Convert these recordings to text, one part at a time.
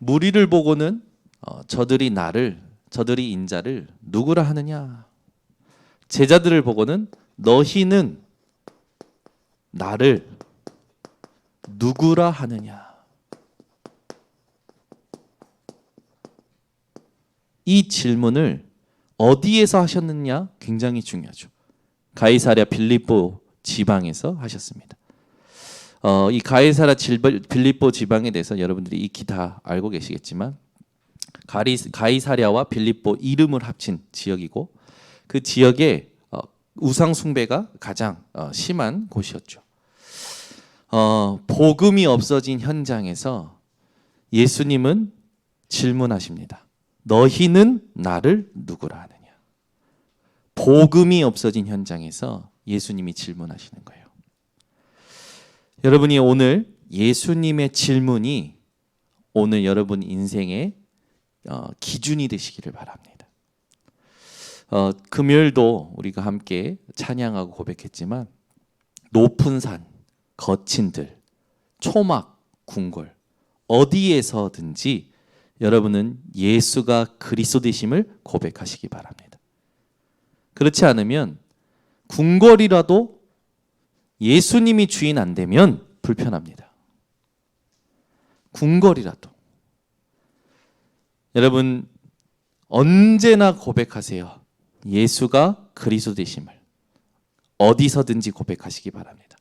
무리를 보고는 저들이 인자를 누구라 하느냐. 제자들을 보고는 너희는 나를 누구라 하느냐. 이 질문을 어디에서 하셨느냐 굉장히 중요하죠. 가이사랴 빌립보 지방에서 하셨습니다. 이 가이사랴 빌립보 지방에 대해서 여러분들이 익히 다 알고 계시겠지만 가이사랴와 빌립보 이름을 합친 지역이고 그 지역에 우상 숭배가 가장 심한 곳이었죠. 복음이 없어진 현장에서 예수님은 질문하십니다. 너희는 나를 누구라 하느냐. 복음이 없어진 현장에서 예수님이 질문하시는 거예요. 여러분이 오늘 예수님의 질문이 오늘 여러분 인생의 기준이 되시기를 바랍니다. 금요일도 우리가 함께 찬양하고 고백했지만 높은 산, 거친 들, 초막, 궁궐 어디에서든지 여러분은 예수가 그리스도 되심을 고백하시기 바랍니다. 그렇지 않으면 궁궐이라도 예수님이 주인 안 되면 불편합니다. 궁궐이라도. 여러분 언제나 고백하세요. 예수가 그리스도 되심을. 어디서든지 고백하시기 바랍니다.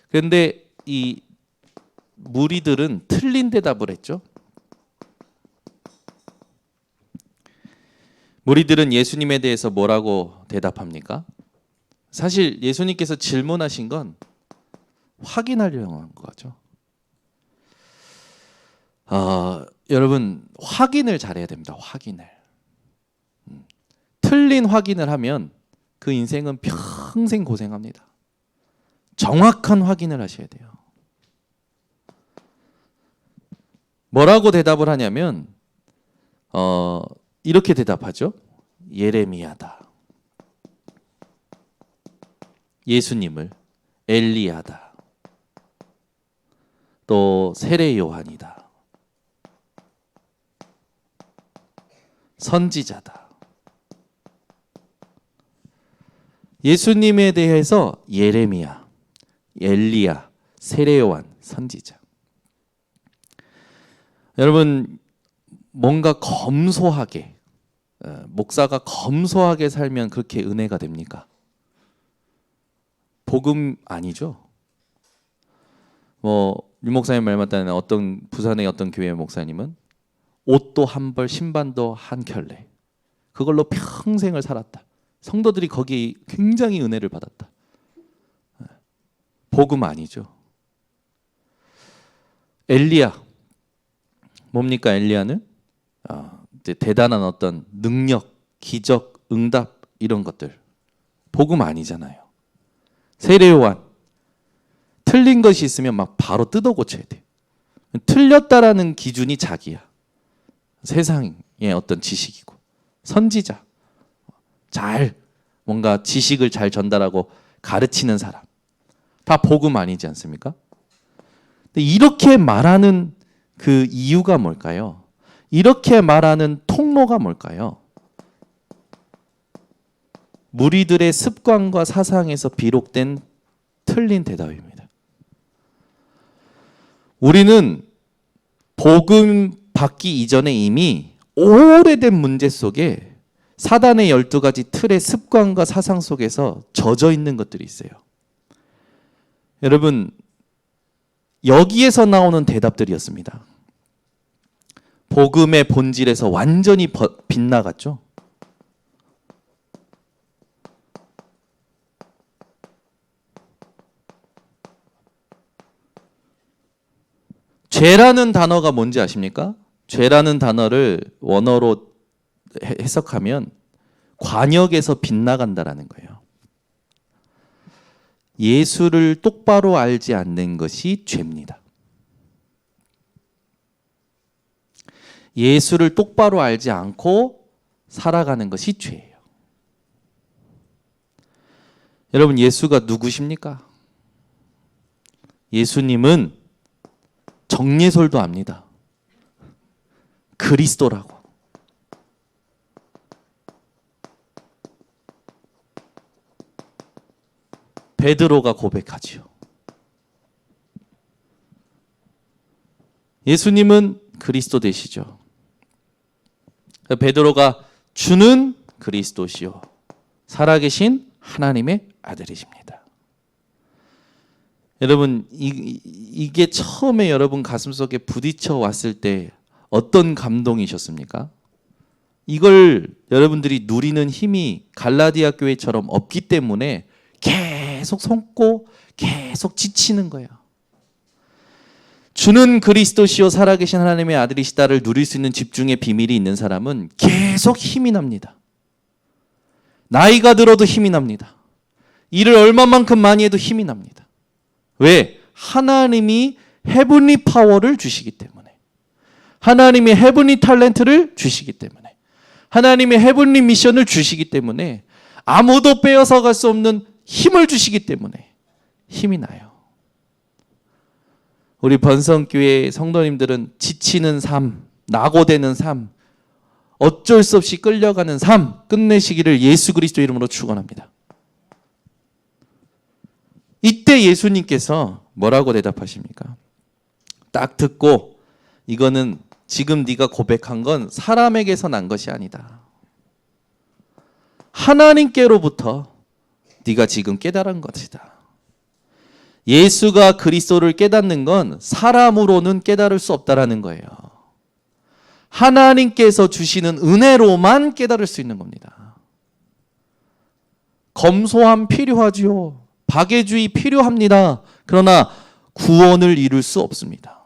그런데 이 무리들은 틀린 대답을 했죠. 무리들은 예수님에 대해서 뭐라고 대답합니까? 사실 예수님께서 질문하신 건 확인하려고 한 거죠. 여러분 확인을 잘해야 됩니다. 확인을. 틀린 확인을 하면 그 인생은 평생 고생합니다. 정확한 확인을 하셔야 돼요. 뭐라고 대답을 하냐면 이렇게 대답하죠. 예레미야다. 예수님을 엘리야다. 또 세례 요한이다. 선지자다. 예수님에 대해서 예레미야, 엘리야, 세례 요한, 선지자. 여러분 뭔가 검소하게 목사가 검소하게 살면 그렇게 은혜가 됩니까? 복음 아니죠. 유 목사님 말 맞다는 부산의 어떤 교회 목사님은 옷도 한 벌, 신반도 한 켤레. 그걸로 평생을 살았다. 성도들이 거기에 굉장히 은혜를 받았다. 복음 아니죠. 엘리야. 뭡니까 엘리야는? 이제 대단한 어떤 능력, 기적, 응답 이런 것들. 복음 아니잖아요. 세례 요한. 틀린 것이 있으면 막 바로 뜯어 고쳐야 돼. 틀렸다라는 기준이 자기야. 세상의 어떤 지식이고. 선지자. 잘 뭔가 지식을 잘 전달하고 가르치는 사람. 다 복음 아니지 않습니까? 근데 이렇게 말하는 그 이유가 뭘까요? 이렇게 말하는 통로가 뭘까요? 무리들의 습관과 사상에서 비롯된 틀린 대답입니다. 우리는 복음 받기 이전에 이미 오래된 문제 속에 사단의 12가지 틀의 습관과 사상 속에서 젖어 있는 것들이 있어요. 여러분 여기에서 나오는 대답들이었습니다. 복음의 본질에서 완전히 빗나갔죠. 죄라는 단어가 뭔지 아십니까? 죄라는 단어를 원어로 해석하면 관역에서 빗나간다라는 거예요. 예수를 똑바로 알지 않는 것이 죄입니다. 예수를 똑바로 알지 않고 살아가는 것이 죄예요. 여러분 예수가 누구십니까? 예수님은 정예솔도 압니다. 그리스도라고. 베드로가 고백하지요. 예수님은 그리스도 되시죠. 베드로가 주는 그리스도시요 살아계신 하나님의 아들이십니다. 여러분, 이게 처음에 여러분 가슴속에 부딪혀 왔을 때 어떤 감동이셨습니까? 이걸 여러분들이 누리는 힘이 갈라디아 교회처럼 없기 때문에 계속 속고 계속 지치는 거예요. 주는 그리스도시요 살아계신 하나님의 아들이시다를 누릴 수 있는 집중의 비밀이 있는 사람은 계속 힘이 납니다. 나이가 들어도 힘이 납니다. 일을 얼마만큼 많이 해도 힘이 납니다. 왜? 하나님이 헤븐리 파워를 주시기 때문에, 하나님이 헤븐리 탤런트를 주시기 때문에, 하나님의 헤븐리 미션을 주시기 때문에, 아무도 빼앗아 갈 수 없는 힘을 주시기 때문에 힘이 나요. 우리 번성교회 성도님들은 지치는 삶, 낙오되는 삶, 어쩔 수 없이 끌려가는 삶 끝내시기를 예수 그리스도 이름으로 축원합니다. 이때 예수님께서 뭐라고 대답하십니까? 딱 듣고, 이거는 지금 네가 고백한 건 사람에게서 난 것이 아니다. 하나님께로부터 네가 지금 깨달은 것이다. 예수가 그리스도를 깨닫는 건 사람으로는 깨달을 수 없다라는 거예요. 하나님께서 주시는 은혜로만 깨달을 수 있는 겁니다. 검소함 필요하지요. 박애주의 필요합니다. 그러나 구원을 이룰 수 없습니다.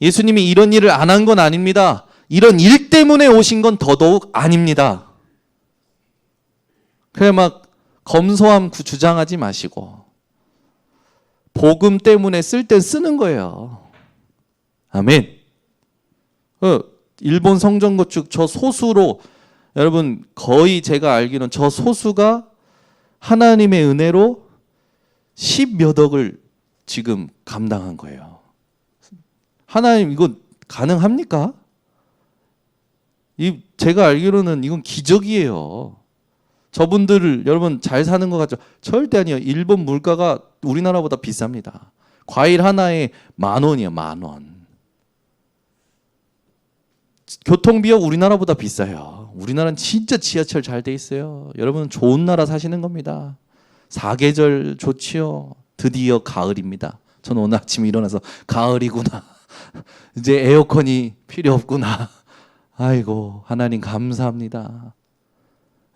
예수님이 이런 일을 안 한 건 아닙니다. 이런 일 때문에 오신 건 더더욱 아닙니다. 그래 막 검소함 주장하지 마시고 복음 때문에 쓸 땐 쓰는 거예요. 아멘. 일본 성전 건축 저 소수로, 여러분 거의 제가 알기로는 저 소수가 하나님의 은혜로 10몇 억을 지금 감당한 거예요. 하나님 이거 가능합니까? 제가 알기로는 이건 기적이에요. 저분들 여러분 잘 사는 것 같죠? 절대 아니에요. 일본 물가가 우리나라보다 비쌉니다. 과일 하나에 10,000원이에요. 10,000원. 교통비역 우리나라보다 비싸요. 우리나라는 진짜 지하철 잘 돼 있어요. 여러분은 좋은 나라 사시는 겁니다. 사계절 좋지요. 드디어 가을입니다. 저는 오늘 아침에 일어나서 가을이구나. 이제 에어컨이 필요 없구나. 아이고 하나님 감사합니다.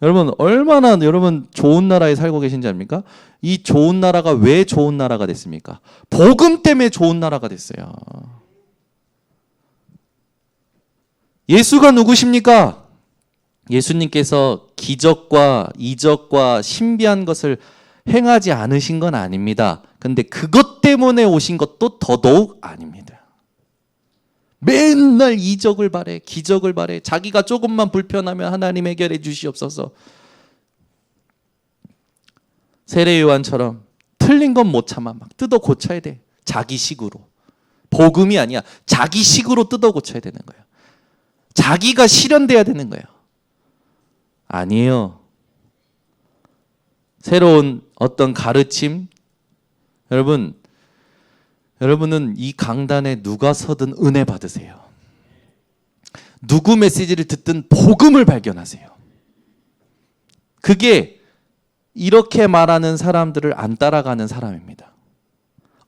여러분 얼마나 여러분 좋은 나라에 살고 계신지 압니까? 이 좋은 나라가 왜 좋은 나라가 됐습니까? 복음 때문에 좋은 나라가 됐어요. 예수가 누구십니까? 예수님께서 기적과 이적과 신비한 것을 행하지 않으신 건 아닙니다. 근데 그것 때문에 오신 것도 더더욱 아닙니다. 맨날 이적을 바래, 기적을 바래. 자기가 조금만 불편하면 하나님 해결해 주시옵소서. 세례 요한처럼 틀린 건 못 참아 막 뜯어 고쳐야 돼. 자기식으로. 복음이 아니야. 자기식으로 뜯어 고쳐야 되는 거예요. 자기가 실현돼야 되는 거예요. 아니에요. 새로운 어떤 가르침, 여러분은 이 강단에 누가 서든 은혜 받으세요. 누구 메시지를 듣든 복음을 발견하세요. 그게 이렇게 말하는 사람들을 안 따라가는 사람입니다.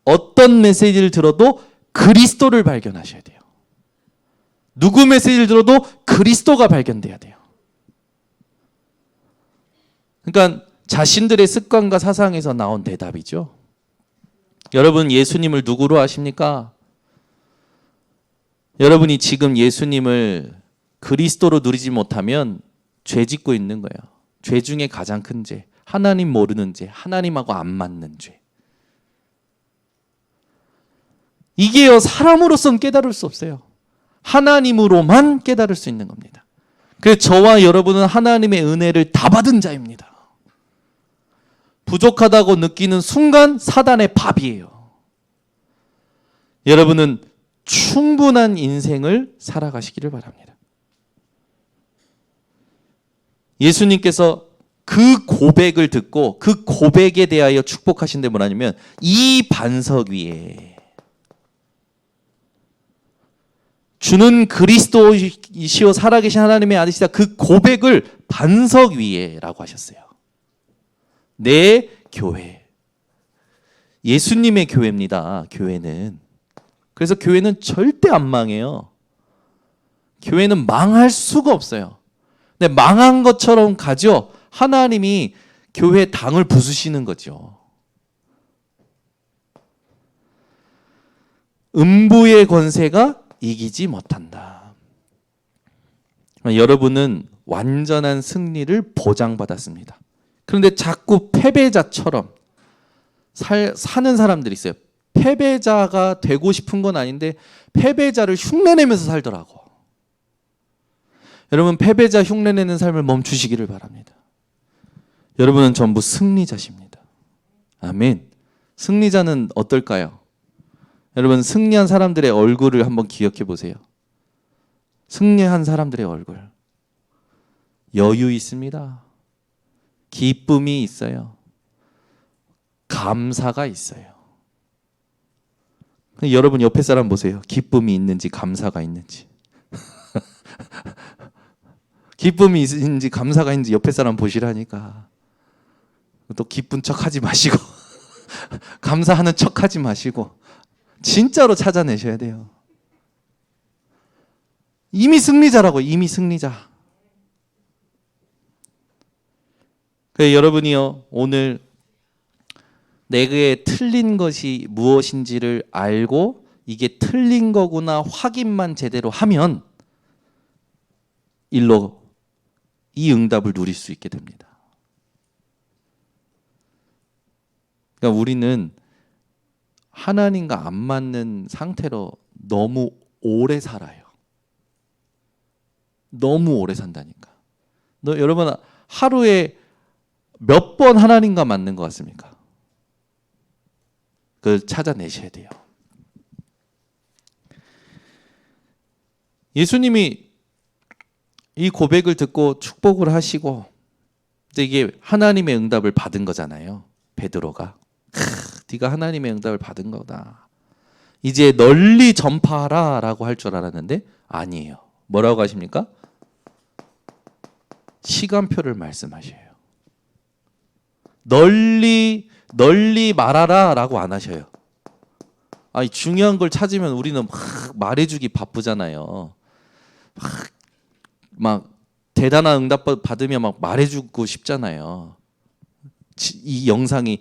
어떤 메시지를 들어도 그리스도를 발견하셔야 돼요. 누구 메시지를 들어도 그리스도가 발견돼야 돼요. 그러니까 자신들의 습관과 사상에서 나온 대답이죠. 여러분 예수님을 누구로 아십니까? 여러분이 지금 예수님을 그리스도로 누리지 못하면 죄 짓고 있는 거예요. 죄 중에 가장 큰 죄. 하나님 모르는 죄. 하나님하고 안 맞는 죄. 이게요 사람으로서는 깨달을 수 없어요. 하나님으로만 깨달을 수 있는 겁니다. 그래서 저와 여러분은 하나님의 은혜를 다 받은 자입니다. 부족하다고 느끼는 순간 사단의 밥이에요. 여러분은 충분한 인생을 살아가시기를 바랍니다. 예수님께서 그 고백을 듣고 그 고백에 대하여 축복하신 데 뭐냐면 이 반석 위에 주는 그리스도이시오 살아계신 하나님의 아들이시다. 그 고백을 반석 위에라고 하셨어요. 내 교회. 예수님의 교회입니다. 교회는. 그래서 교회는 절대 안 망해요. 교회는 망할 수가 없어요. 근데 망한 것처럼 가죠. 하나님이 교회 당을 부수시는 거죠. 음부의 권세가 이기지 못한다. 여러분은 완전한 승리를 보장받았습니다. 그런데 자꾸 패배자처럼 사는 사람들이 있어요. 패배자가 되고 싶은 건 아닌데 패배자를 흉내내면서 살더라고. 여러분 패배자 흉내내는 삶을 멈추시기를 바랍니다. 여러분은 전부 승리자십니다. 아멘. 승리자는 어떨까요? 여러분 승리한 사람들의 얼굴을 한번 기억해 보세요. 승리한 사람들의 얼굴. 여유 있습니다. 기쁨이 있어요. 감사가 있어요. 여러분 옆에 사람 보세요. 기쁨이 있는지 감사가 있는지. 기쁨이 있는지 감사가 있는지 옆에 사람 보시라니까. 또 기쁜 척하지 마시고 감사하는 척하지 마시고 진짜로 찾아내셔야 돼요. 이미 승리자라고. 이미 승리자. 그래서 여러분이요 오늘 내게 틀린 것이 무엇인지를 알고 이게 틀린 거구나 확인만 제대로 하면 일로 이 응답을 누릴 수 있게 됩니다. 그러니까 우리는 하나님과 안 맞는 상태로 너무 오래 살아요. 너무 오래 산다니까. 여러분 하루에 몇 번 하나님과 맞는 것 같습니까? 그걸 찾아내셔야 돼요. 예수님이 이 고백을 듣고 축복을 하시고 이제 이게 하나님의 응답을 받은 거잖아요. 베드로가 네가 하나님의 응답을 받은 거다. 이제 널리 전파하라라고 할 줄 알았는데 아니에요. 뭐라고 하십니까? 시간표를 말씀하셔요. 널리 말하라라고 안 하셔요. 아니 중요한 걸 찾으면 우리는 막 말해주기 바쁘잖아요. 막 대단한 응답 받으면 막 말해주고 싶잖아요. 이 영상이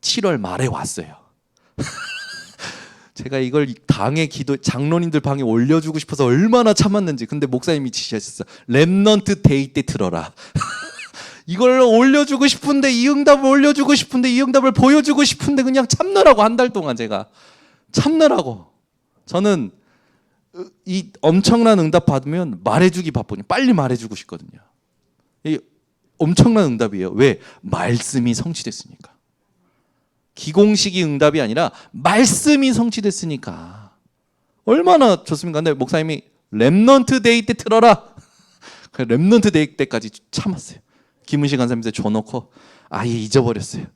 7월 말에 왔어요. 제가 이걸 당의 기도 장로님들 방에 올려주고 싶어서 얼마나 참았는지. 근데 목사님이 지시하셨어요. 렘넌트 데이 때 들어라. 이걸 올려주고 싶은데 이 응답을 올려주고 싶은데 이 응답을 보여주고 싶은데 그냥 참느라고 한 달 동안 제가 참느라고. 저는 이 엄청난 응답 받으면 말해주기 바쁘니 빨리 말해주고 싶거든요. 이 엄청난 응답이에요. 왜? 말씀이 성취됐으니까. 기공식이 응답이 아니라 말씀이 성취됐으니까. 얼마나 좋습니까? 근데 목사님이 렘넌트 데이 때 틀어라. 렘넌트 데이 때까지 참았어요. 김은식 간사님한테 줘놓고 아예 잊어버렸어요.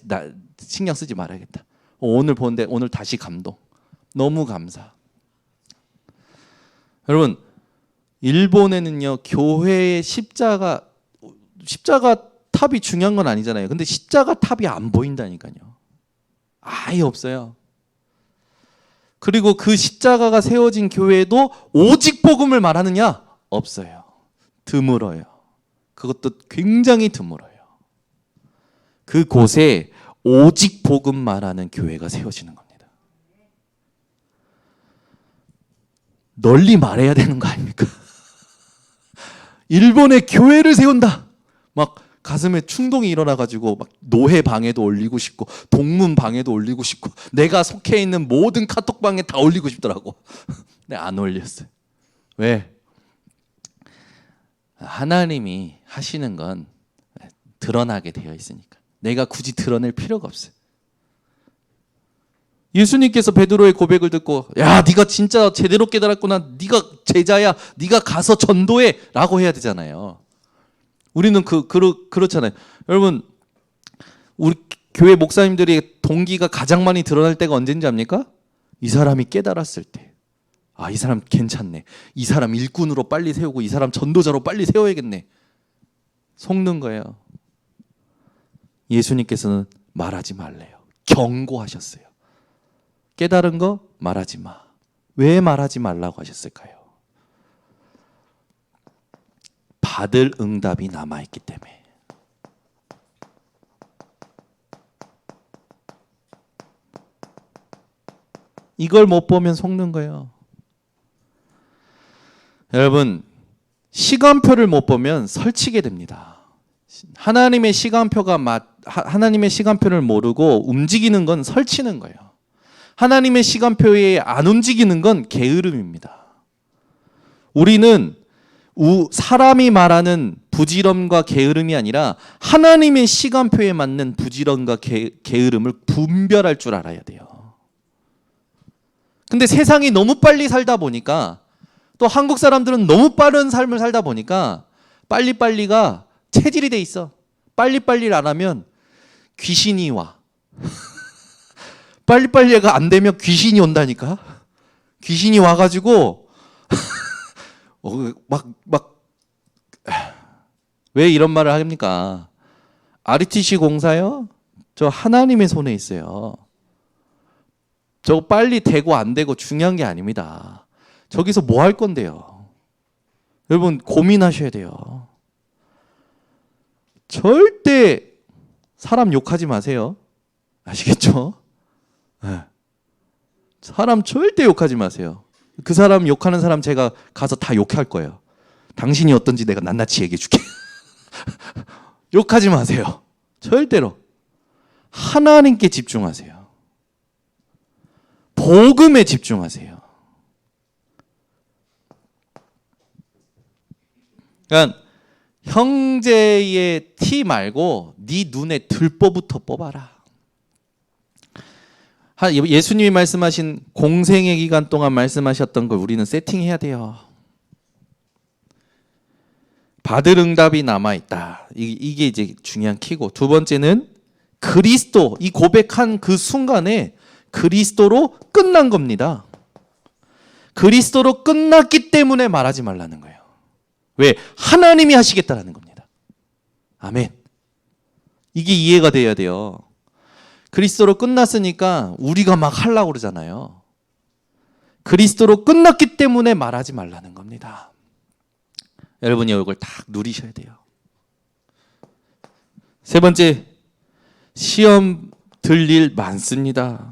나 신경 쓰지 말아야겠다. 오늘 보는데 오늘 다시 감동. 너무 감사. 여러분 일본에는요 교회의 십자가 탑이 중요한 건 아니잖아요. 근데 십자가 탑이 안 보인다니까요. 아예 없어요. 그리고 그 십자가가 세워진 교회에도 오직 복음을 말하느냐? 없어요. 드물어요. 그것도 굉장히 드물어요. 그곳에 오직 복음 말하는 교회가 세워지는 겁니다. 널리 말해야 되는 거 아닙니까? 일본의 교회를 세운다. 막 가슴에 충동이 일어나가지고 막 노회 방에도 올리고 싶고 동문 방에도 올리고 싶고 내가 속해 있는 모든 카톡 방에 다 올리고 싶더라고. 근데 안 올렸어요. 왜? 하나님이 하시는 건 드러나게 되어 있으니까. 내가 굳이 드러낼 필요가 없어요. 예수님께서 베드로의 고백을 듣고 야 네가 진짜 제대로 깨달았구나. 네가 제자야. 네가 가서 전도해 라고 해야 되잖아요. 우리는 그렇잖아요. 여러분 우리 교회 목사님들이 동기가 가장 많이 드러날 때가 언제인지 압니까? 이 사람이 깨달았을 때. 아, 이 사람 괜찮네. 이 사람 일꾼으로 빨리 세우고 이 사람 전도자로 빨리 세워야겠네. 속는 거예요. 예수님께서는 말하지 말래요. 경고하셨어요. 깨달은 거 말하지 마. 왜 말하지 말라고 하셨을까요? 받을 응답이 남아있기 때문에. 이걸 못 보면 속는 거예요. 여러분, 시간표를 못 보면 설치게 됩니다. 하나님의 시간표를 모르고 움직이는 건 설치는 거예요. 하나님의 시간표에 안 움직이는 건 게으름입니다. 우리는 사람이 말하는 부지런과 게으름이 아니라 하나님의 시간표에 맞는 부지런과 게으름을 분별할 줄 알아야 돼요. 근데 세상이 너무 빨리 살다 보니까 또 한국 사람들은 너무 빠른 삶을 살다 보니까 빨리빨리가 체질이 돼 있어. 빨리빨리를 안 하면 귀신이 와. 빨리빨리가 안 되면 귀신이 온다니까. 귀신이 와가지고 왜 이런 말을 합니까? RTC 공사요? 저 하나님의 손에 있어요. 저거 빨리 되고 안 되고 중요한 게 아닙니다. 저기서 뭐 할 건데요? 여러분 고민하셔야 돼요. 절대 사람 욕하지 마세요. 아시겠죠? 네. 사람 절대 욕하지 마세요. 그 사람 욕하는 사람 제가 가서 다 욕할 거예요. 당신이 어떤지 내가 낱낱이 얘기해 줄게. 욕하지 마세요. 절대로. 하나님께 집중하세요. 복음에 집중하세요. 그러니까 형제의 티 말고 네 눈에 들보부터 뽑아라. 예수님이 말씀하신 공생의 기간 동안 말씀하셨던 걸 우리는 세팅해야 돼요. 받을 응답이 남아있다. 이게 이제 중요한 키고, 두 번째는 그리스도, 이 고백한 그 순간에 그리스도로 끝난 겁니다. 그리스도로 끝났기 때문에 말하지 말라는 거예요. 왜? 하나님이 하시겠다라는 겁니다. 아멘. 이게 이해가 돼야 돼요. 그리스도로 끝났으니까 우리가 막 하려고 그러잖아요. 그리스도로 끝났기 때문에 말하지 말라는 겁니다. 여러분이 이걸 딱 누리셔야 돼요. 세 번째, 시험 들 일 많습니다.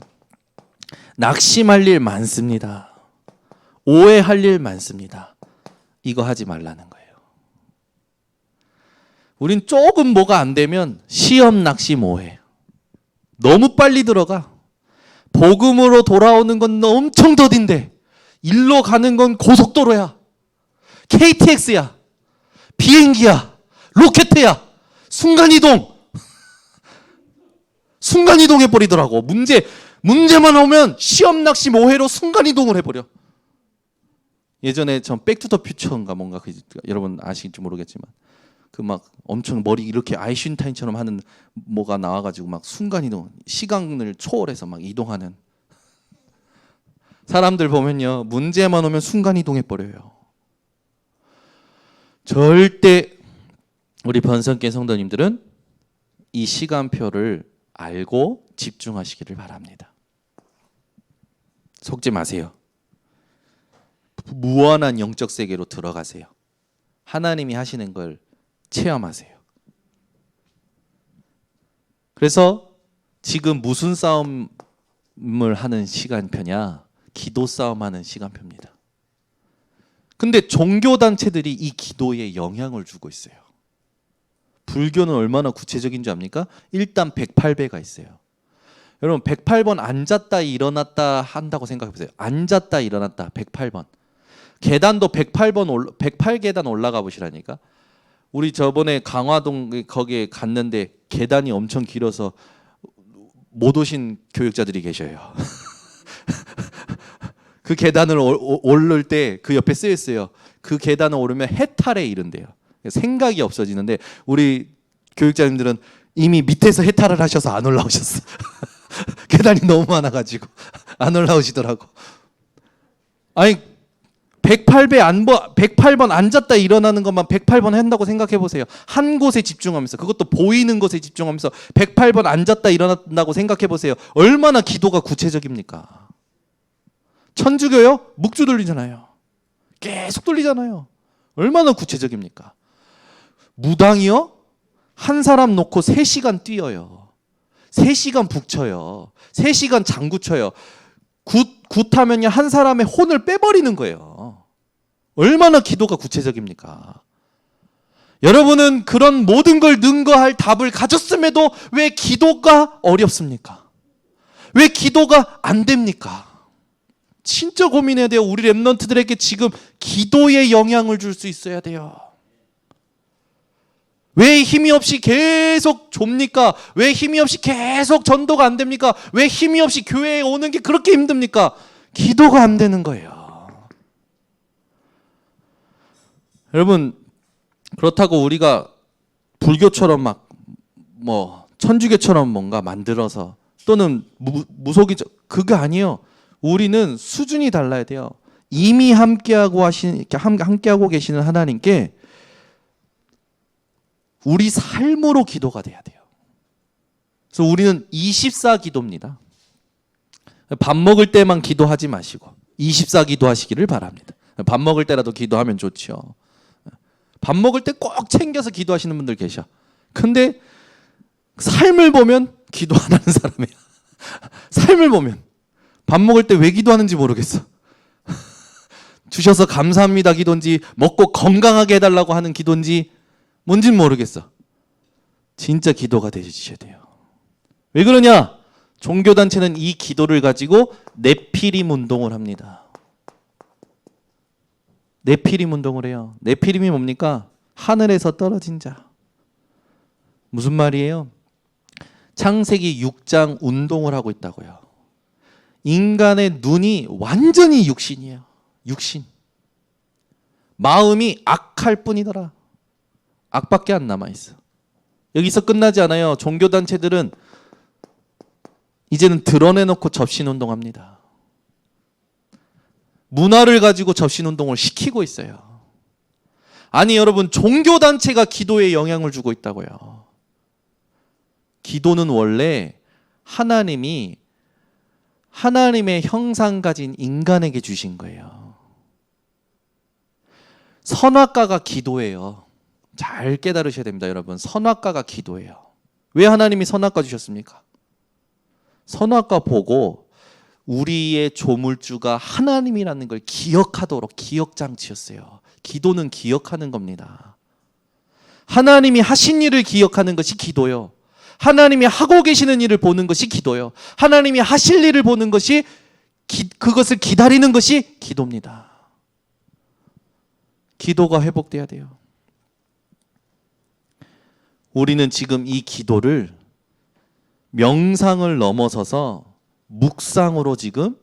낙심할 일 많습니다. 오해할 일 많습니다. 이거 하지 말라는 거예요. 우린 조금 뭐가 안 되면 시험, 낙심, 오해. 너무 빨리 들어가. 복음으로 돌아오는 건 엄청 더딘데 일로 가는 건 고속도로야. KTX야. 비행기야. 로켓이야. 순간이동. 순간이동 해버리더라고. 문제만 오면 시험, 낙심, 오해로 순간이동을 해버려. 예전에 전 백투더퓨처인가 뭔가 여러분 아실지 모르겠지만 그 막 엄청 머리 이렇게 아인슈타인처럼 하는 뭐가 나와가지고 막 순간이동, 시간을 초월해서 막 이동하는 사람들 보면요, 문제만 오면 순간이동해 버려요. 절대 우리 번성교 성도님들은 이 시간표를 알고 집중하시기를 바랍니다. 속지 마세요. 무한한 영적 세계로 들어가세요. 하나님이 하시는 걸 체험하세요. 그래서 지금 무슨 싸움을 하는 시간표냐? 기도 싸움하는 시간표입니다. 근데 종교단체들이 이 기도에 영향을 주고 있어요. 불교는 얼마나 구체적인 줄 압니까? 일단 108배가 있어요. 여러분 108번 앉았다 일어났다 한다고 생각해 보세요. 앉았다 일어났다 108번. 계단도 108계단 올라가 보시라니까. 우리 저번에 강화동 거기에 갔는데 계단이 엄청 길어서 못 오신 교육자들이 계셔요. 그 계단을 오를 때 그 옆에 쓰여 있어요. 그 계단을 오르면 해탈에 이른대요. 생각이 없어지는데 우리 교육자님들은 이미 밑에서 해탈을 하셔서 안 올라오셨어. 계단이 너무 많아가지고 안 올라오시더라고. 아니 108번 앉았다 일어나는 것만 108번 한다고 생각해 보세요. 한 곳에 집중하면서, 그것도 보이는 것에 집중하면서 108번 앉았다 일어난다고 생각해 보세요. 얼마나 기도가 구체적입니까? 천주교요? 묵주 돌리잖아요. 계속 돌리잖아요. 얼마나 구체적입니까? 무당이요? 한 사람 놓고 3시간 뛰어요. 3시간 북쳐요. 3시간 장구 쳐요. 굿하면요 한 사람의 혼을 빼버리는 거예요. 얼마나 기도가 구체적입니까? 여러분은 그런 모든 걸 능가할 답을 가졌음에도 왜 기도가 어렵습니까? 왜 기도가 안 됩니까? 진짜 고민해야 돼요. 우리 랩런트들에게 지금 기도에 영향을 줄 수 있어야 돼요. 왜 힘이 없이 계속 좁니까? 왜 힘이 없이 계속 전도가 안 됩니까? 왜 힘이 없이 교회에 오는 게 그렇게 힘듭니까? 기도가 안 되는 거예요. 여러분, 그렇다고 우리가 불교처럼 막 천주교처럼 뭔가 만들어서 또는 무속이죠. 그거 아니에요. 우리는 수준이 달라야 돼요. 이미 함께하고 계시는 하나님께 우리 삶으로 기도가 돼야 돼요. 그래서 우리는 24 기도입니다. 밥 먹을 때만 기도하지 마시고 24 기도하시기를 바랍니다. 밥 먹을 때라도 기도하면 좋죠. 밥 먹을 때 꼭 챙겨서 기도하시는 분들 계셔. 근데 삶을 보면 기도 안 하는 사람이야. 삶을 보면 밥 먹을 때 왜 기도하는지 모르겠어. 주셔서 감사합니다 기도인지 먹고 건강하게 해달라고 하는 기도인지 뭔진 모르겠어. 진짜 기도가 되셔야 돼요. 왜 그러냐? 종교단체는 이 기도를 가지고 네피림 운동을 합니다. 네피림 운동을 해요. 네피림이 뭡니까? 하늘에서 떨어진 자. 무슨 말이에요? 창세기 6장 운동을 하고 있다고요. 인간의 눈이 완전히 육신이에요. 육신. 마음이 악할 뿐이더라. 악밖에 안 남아있어. 여기서 끝나지 않아요. 종교단체들은 이제는 드러내놓고 접신운동합니다. 문화를 가지고 접신운동을 시키고 있어요. 아니 여러분, 종교단체가 기도에 영향을 주고 있다고요. 기도는 원래 하나님이 하나님의 형상 가진 인간에게 주신 거예요. 선악과가 기도예요. 잘 깨달으셔야 됩니다, 여러분. 선악과가 기도예요. 왜 하나님이 선악과 주셨습니까? 선악과 보고 우리의 조물주가 하나님이라는 걸 기억하도록 기억장치였어요. 기도는 기억하는 겁니다. 하나님이 하신 일을 기억하는 것이 기도요. 하나님이 하고 계시는 일을 보는 것이 기도요. 하나님이 하실 일을 보는 것이 그것을 기다리는 것이 기도입니다. 기도가 회복돼야 돼요. 우리는 지금 이 기도를 명상을 넘어서서 묵상으로 지금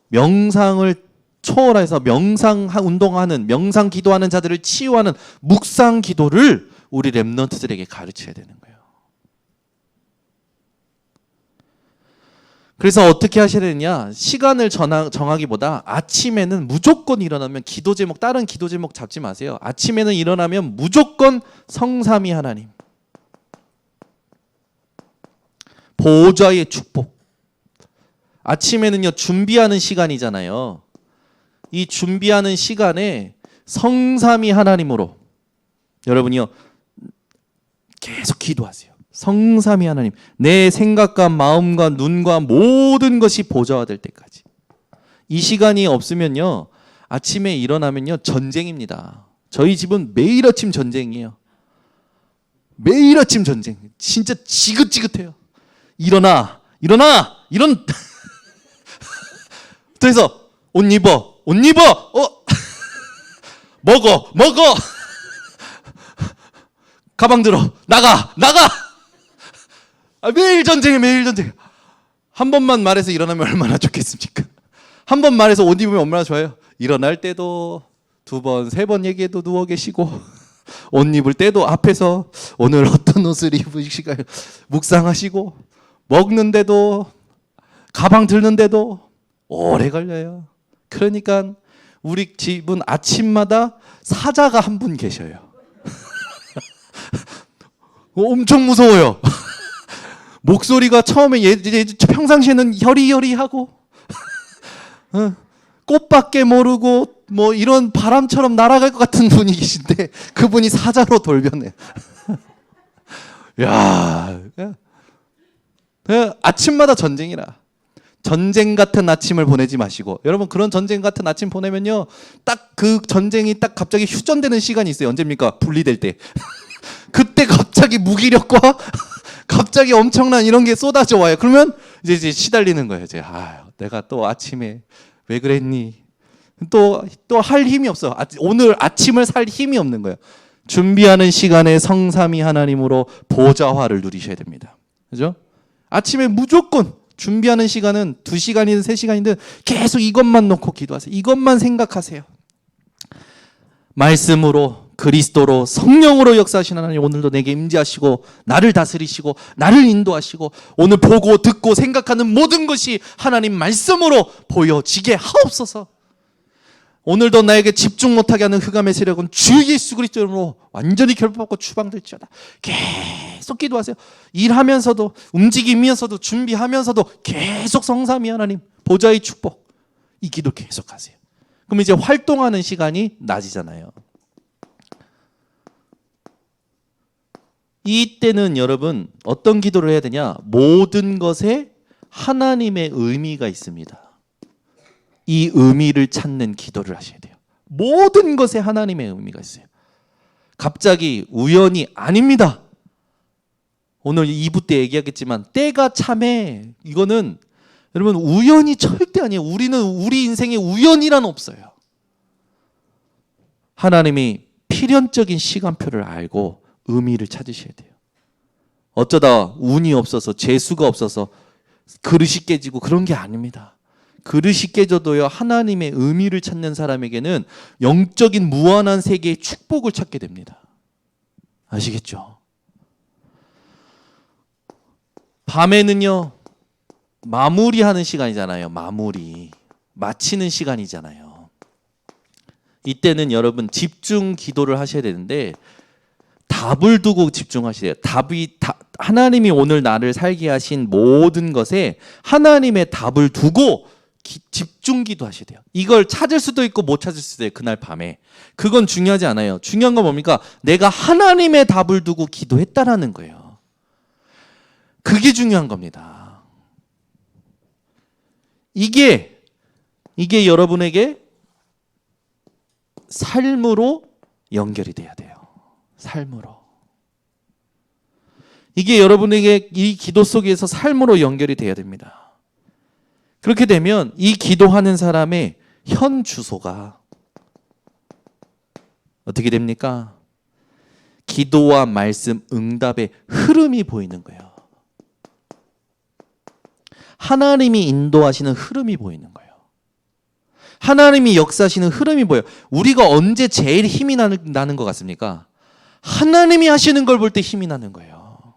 명상을 초월해서 명상 운동하는, 명상 기도하는 자들을 치유하는 묵상 기도를 우리 랩런트들에게 가르쳐야 되는 거예요. 그래서 어떻게 하셔야 되느냐? 시간을 정하기보다 아침에는 무조건 일어나면 기도 제목, 다른 기도 제목 잡지 마세요. 아침에는 일어나면 무조건 성삼위 하나님, 보호자의 축복. 아침에는요 준비하는 시간이잖아요. 이 준비하는 시간에 성삼위 하나님으로 여러분이요 계속 기도하세요. 성삼위 하나님, 내 생각과 마음과 눈과 모든 것이 보좌화될 때까지. 이 시간이 없으면요 아침에 일어나면요 전쟁입니다. 저희 집은 매일 아침 전쟁이에요. 매일 아침 전쟁. 진짜 지긋지긋해요. 일어나. 그래서 옷 입어. 먹어. 가방 들어. 나가. 매일 전쟁. 한 번만 말해서 일어나면 얼마나 좋겠습니까? 한 번 말해서 옷 입으면 얼마나 좋아요. 일어날 때도 2번, 3번 얘기해도 누워 계시고 옷 입을 때도 앞에서 오늘 어떤 옷을 입으실까요? 묵상하시고 먹는데도 가방 들는데도 오래 걸려요. 그러니까 우리 집은 아침마다 사자가 한 분 계셔요. 엄청 무서워요. 목소리가 처음에 평상시에는 여리여리하고 꽃밖에 모르고 뭐 이런 바람처럼 날아갈 것 같은 분이 계신데 그분이 사자로 돌변해. 야, 아침마다 전쟁이라. 전쟁 같은 아침을 보내지 마시고, 여러분 그런 전쟁 같은 아침 보내면요 딱 그 전쟁이 딱 갑자기 휴전되는 시간이 있어요. 언제입니까? 분리될 때. 그때 갑자기 무기력과 갑자기 엄청난 이런 게 쏟아져 와요. 그러면 이제 시달리는 거예요. 이제 내가 또 아침에 왜 그랬니? 또 할 힘이 없어. 오늘 아침을 살 힘이 없는 거예요. 준비하는 시간에 성삼위 하나님으로 보좌화를 누리셔야 됩니다. 그죠? 아침에 무조건 준비하는 시간은 2시간이든 3시간이든 계속 이것만 놓고 기도하세요. 이것만 생각하세요. 말씀으로, 그리스도로, 성령으로 역사하신 하나님, 오늘도 내게 임재하시고 나를 다스리시고 나를 인도하시고 오늘 보고 듣고 생각하는 모든 것이 하나님 말씀으로 보여지게 하옵소서. 오늘도 나에게 집중 못하게 하는 흑암의 세력은 주 예수 그리스도로 완전히 결박받고 추방될지어다. 계속 기도하세요. 일하면서도, 움직이면서도, 준비하면서도 계속 성삼위 하나님 보좌의 축복, 이 기도 계속하세요. 그럼 이제 활동하는 시간이 낮이잖아요. 이때는 여러분 어떤 기도를 해야 되냐? 모든 것에 하나님의 의미가 있습니다. 이 의미를 찾는 기도를 하셔야 돼요. 모든 것에 하나님의 의미가 있어요. 갑자기 우연이 아닙니다. 오늘 2부 때 얘기하겠지만 때가 참해. 이거는 여러분 우연이 절대 아니에요. 우리 인생에 우연이란 없어요. 하나님이 필연적인 시간표를 알고 의미를 찾으셔야 돼요. 어쩌다 운이 없어서, 재수가 없어서 그릇이 깨지고 그런 게 아닙니다. 그릇이 깨져도요 하나님의 의미를 찾는 사람에게는 영적인 무한한 세계의 축복을 찾게 됩니다. 아시겠죠? 밤에는요 마무리하는 시간이잖아요. 마치는 시간이잖아요. 이때는 여러분 집중 기도를 하셔야 되는데 답을 두고 집중하셔야 돼요. 하나님이 오늘 나를 살게 하신 모든 것에 하나님의 답을 두고 집중 기도하셔야 돼요. 이걸 찾을 수도 있고 못 찾을 수도 있어요. 그날 밤에. 그건 중요하지 않아요. 중요한 건 뭡니까? 내가 하나님의 답을 두고 기도했다라는 거예요. 그게 중요한 겁니다. 이게 여러분에게 삶으로 연결이 돼야 돼요. 삶으로. 이게 여러분에게 이 기도 속에서 삶으로 연결이 돼야 됩니다. 그렇게 되면 이 기도하는 사람의 현 주소가 어떻게 됩니까? 기도와 말씀, 응답의 흐름이 보이는 거예요. 하나님이 인도하시는 흐름이 보이는 거예요. 하나님이 역사하시는 흐름이 보여요. 우리가 언제 제일 힘이 나는 것 같습니까? 하나님이 하시는 걸 볼 때 힘이 나는 거예요.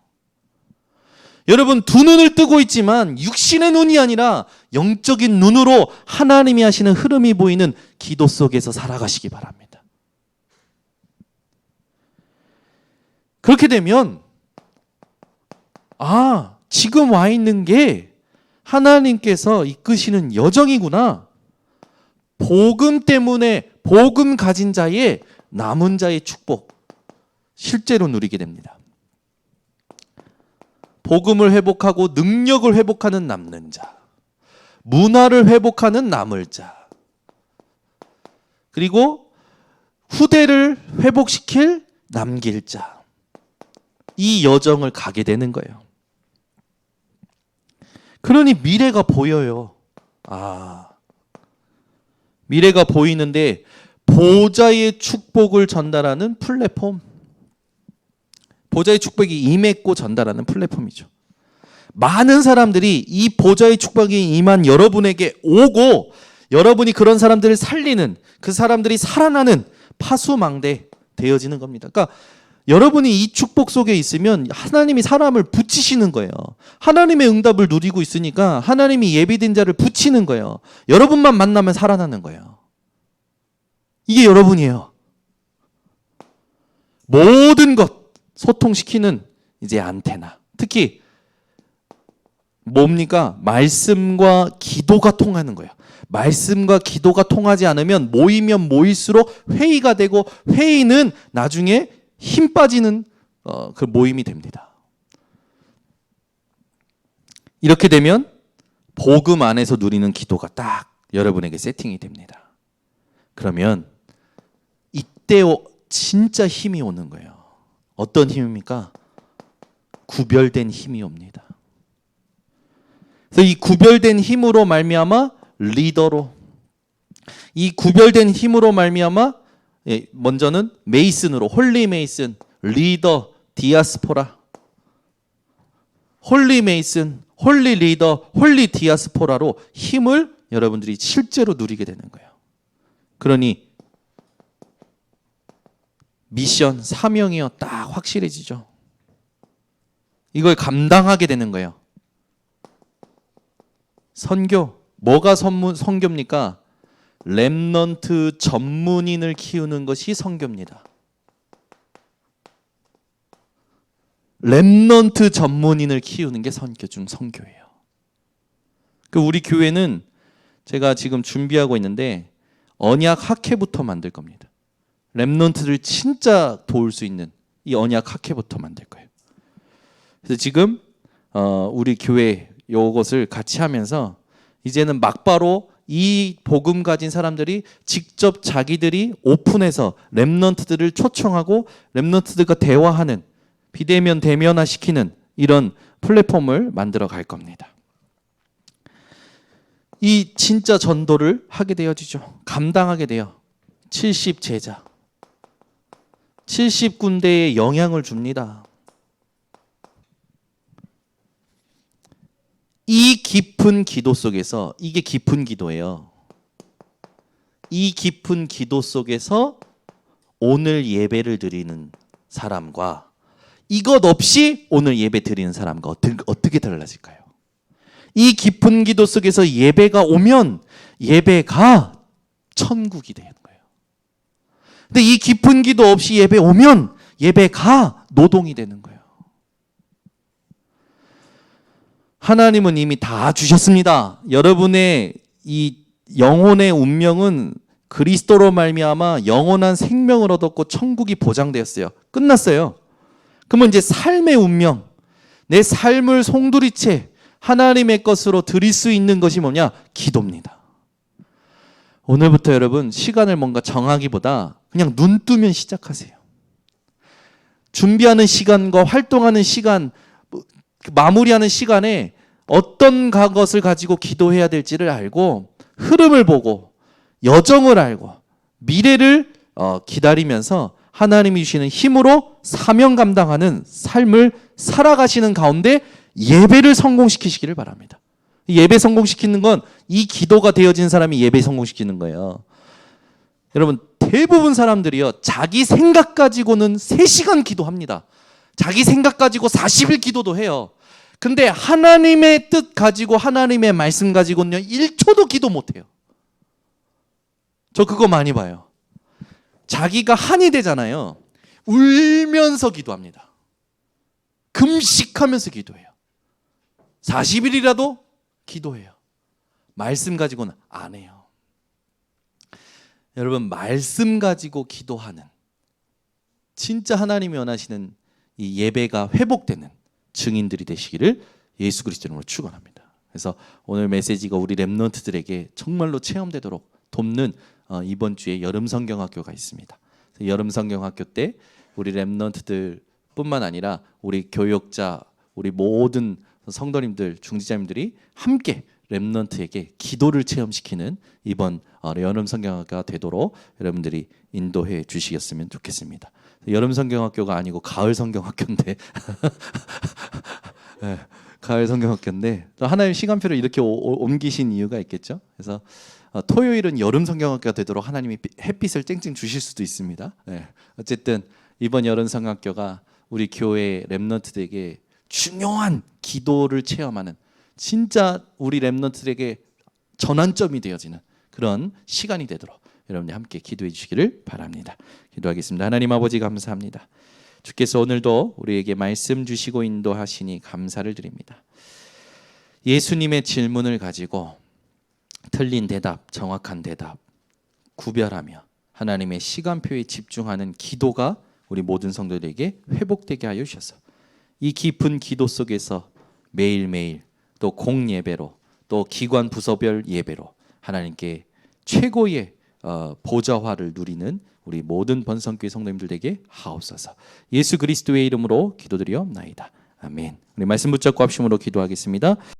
여러분 두 눈을 뜨고 있지만 육신의 눈이 아니라 영적인 눈으로 하나님이 하시는 흐름이 보이는 기도 속에서 살아가시기 바랍니다. 그렇게 되면 지금 와 있는 게 하나님께서 이끄시는 여정이구나. 복음 때문에 복음 가진 자의 남은 자의 축복 실제로 누리게 됩니다. 복음을 회복하고 능력을 회복하는 남는 자, 문화를 회복하는 남을 자, 그리고 후대를 회복시킬 남길 자, 이 여정을 가게 되는 거예요. 그러니 미래가 보여요. 미래가 보이는데 보좌의 축복을 전달하는 플랫폼, 보좌의 축복이 임했고 전달하는 플랫폼이죠. 많은 사람들이 이 보좌의 축복이 임한 여러분에게 오고 여러분이 그런 사람들을 살리는, 그 사람들이 살아나는 파수망대 되어지는 겁니다. 그러니까 여러분이 이 축복 속에 있으면 하나님이 사람을 붙이시는 거예요. 하나님의 응답을 누리고 있으니까 하나님이 예비된 자를 붙이는 거예요. 여러분만 만나면 살아나는 거예요. 이게 여러분이에요. 모든 것 소통시키는 이제 안테나. 특히 뭡니까? 말씀과 기도가 통하는 거예요. 말씀과 기도가 통하지 않으면 모이면 모일수록 회의가 되고, 회의는 나중에 힘 빠지는 그 모임이 됩니다. 이렇게 되면 복음 안에서 누리는 기도가 딱 여러분에게 세팅이 됩니다. 그러면 이때 진짜 힘이 오는 거예요. 어떤 힘입니까? 구별된 힘이 옵니다. 그래서 이 구별된 힘으로 말미암아 리더로, 이 구별된 힘으로 말미암아 먼저는 메이슨으로, 홀리 메이슨, 리더, 디아스포라, 홀리 메이슨, 홀리 리더, 홀리 디아스포라로 힘을 여러분들이 실제로 누리게 되는 거예요. 그러니 미션, 사명이요 딱 확실해지죠. 이걸 감당하게 되는 거예요. 선교, 뭐가 선교입니까? 렘넌트 전문인을 키우는 것이 선교입니다. 렘넌트 전문인을 키우는 게 선교 중 선교예요. 우리 교회는 제가 지금 준비하고 있는데 언약 학회부터 만들 겁니다. 렘넌트를 진짜 도울 수 있는 이 언약 학회부터 만들 거예요. 그래서 지금 우리 교회 요것을 같이 하면서 이제는 막바로 이 복음 가진 사람들이 직접 자기들이 오픈해서 렘넌트들을 초청하고 렘넌트들과 대화하는, 비대면 대면화 시키는 이런 플랫폼을 만들어 갈 겁니다. 이 진짜 전도를 하게 되어지죠. 감당하게 돼요. 70제자, 70군데에 영향을 줍니다. 이 깊은 기도 속에서, 이게 깊은 기도예요. 이 깊은 기도 속에서 오늘 예배를 드리는 사람과 이것 없이 오늘 예배 드리는 사람과 어떻게 달라질까요? 이 깊은 기도 속에서 예배가 오면 예배가 천국이 되는 거예요. 근데 이 깊은 기도 없이 예배 오면 예배가 노동이 되는 거예요. 하나님은 이미 다 주셨습니다. 여러분의 이 영혼의 운명은 그리스도로 말미암아 영원한 생명을 얻었고 천국이 보장되었어요. 끝났어요. 그러면 이제 삶의 운명, 내 삶을 송두리째 하나님의 것으로 드릴 수 있는 것이 뭐냐? 기도입니다. 오늘부터 여러분 시간을 뭔가 정하기보다 그냥 눈 뜨면 시작하세요. 준비하는 시간과 활동하는 시간, 마무리하는 시간에 어떤 것을 가지고 기도해야 될지를 알고, 흐름을 보고 여정을 알고 미래를 기다리면서 하나님이 주시는 힘으로 사명 감당하는 삶을 살아가시는 가운데 예배를 성공시키시기를 바랍니다. 예배 성공시키는 건 이 기도가 되어진 사람이 예배 성공시키는 거예요. 여러분 대부분 사람들이요 자기 생각 가지고는 3시간 기도합니다. 자기 생각 가지고 40일 기도도 해요. 근데 하나님의 뜻 가지고, 하나님의 말씀 가지고는요 1초도 기도 못해요. 저 그거 많이 봐요. 자기가 한이 되잖아요. 울면서 기도합니다. 금식하면서 기도해요. 40일이라도 기도해요. 말씀 가지고는 안 해요. 여러분 말씀 가지고 기도하는, 진짜 하나님이 원하시는 이 예배가 회복되는 증인들이 되시기를 예수 그리스도 이름으로 축원합니다. 그래서 오늘 메시지가 우리 렘넌트들에게 정말로 체험되도록 돕는 이번 주에 여름 성경학교가 있습니다. 여름 성경학교 때 우리 렘넌트들 뿐만 아니라 우리 교역자, 우리 모든 성도님들, 중지자님들이 함께 렘넌트에게 기도를 체험시키는 이번 여름 성경학교가 되도록 여러분들이 인도해 주시겠으면 좋겠습니다. 여름 성경학교가 아니고 가을 성경학교인데 네, 가을 성경학교인데 또 하나님 시간표를 이렇게 옮기신 이유가 있겠죠. 그래서 토요일은 여름 성경학교가 되도록 하나님이 햇빛을 쨍쨍 주실 수도 있습니다. 네. 어쨌든 이번 여름 성경학교가 우리 교회 렘넌트들에게 중요한 기도를 체험하는, 진짜 우리 렘넌트들에게 전환점이 되어지는 그런 시간이 되도록 여러분이 함께 기도해 주시기를 바랍니다. 기도하겠습니다. 하나님 아버지 감사합니다. 주께서 오늘도 우리에게 말씀 주시고 인도하시니 감사를 드립니다. 예수님의 질문을 가지고 틀린 대답, 정확한 대답 구별하며 하나님의 시간표에 집중하는 기도가 우리 모든 성도들에게 회복되게 하여 주셔서 이 깊은 기도 속에서 매일매일 또 공예배로 또 기관 부서별 예배로 하나님께 최고의 보좌화를 누리는 우리 모든 번성교회 성도님들에게 하옵소서. 예수 그리스도의 이름으로 기도드리옵나이다. 아멘. 우리 말씀 붙잡고 합심으로 기도하겠습니다.